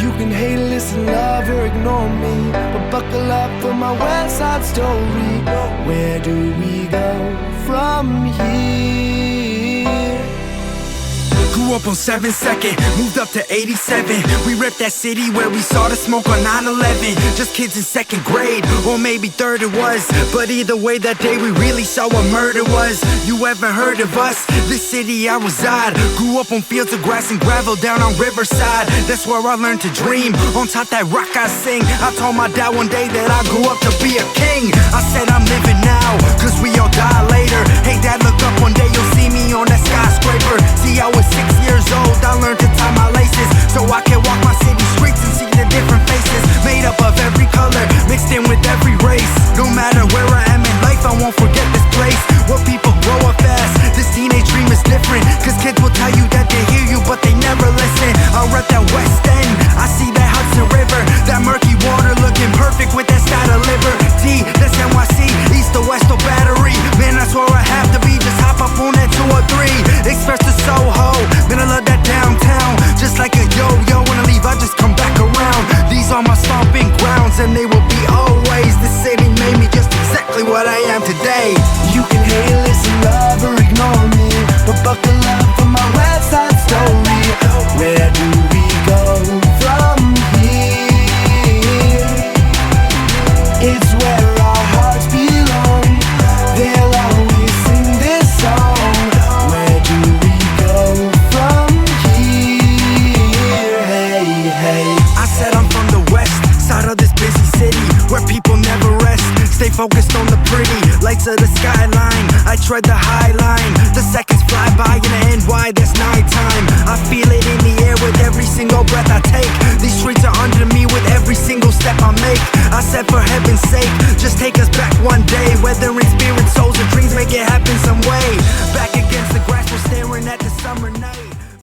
You can hate, listen, love, or ignore me, but buckle up for my West Side Story. Where do we go from here? Grew up on 7th, 2nd, moved up to 87. We ripped that city where we saw the smoke on 9/11. Just kids in 2nd grade, or maybe 3rd it was. But either way, that day we really saw what murder was. You ever heard of us? This city I reside. Grew up on fields of grass and gravel down on Riverside. That's where I learned to dream. On top that rock I sing. I told my dad one day that I grew up to be a king. I said I'm living now, cause we all die later. Hey dad, look up one day, you'll see me on that skyscraper. See, I was 6 years old, I learned to tie my laces, so I can walk my city streets and see the different faces, made up of every color, mixed in with every race. No matter where I am in life, I won't forget this place, where people grow up fast. This teenage dream is different, cause kids will tell you that they hear you, but they never listen. I rep that West End, I see that Hudson River, that murky water looking perfect with that side of Liberty. That's NYC, East to West or Battery. Man, that's where I have to be, just hop up on that 203. Express to Soho, man, I love that downtown. Just like a yo-yo, when I leave, I just come back around. These are my stomping grounds, and they will be always. This city made me just exactly what I am today. You can hate, listen, love, or ignore me, but buckle up for my West Side Story. Where do we go from here? It's where our hearts belong. They'll always sing this song. Where do we go from here? Hey, hey. I said I'm from the west side of this busy city, where people never rest. Stay focused on the pretty lights of the skyline. I tread the high line. The seconds fly by in the NY, that's nighttime. I feel it in the air with every single breath I take. These streets are under me with every single step I make. I said for heaven's sake, just take us back one day. Whether in spirit, souls, or dreams, make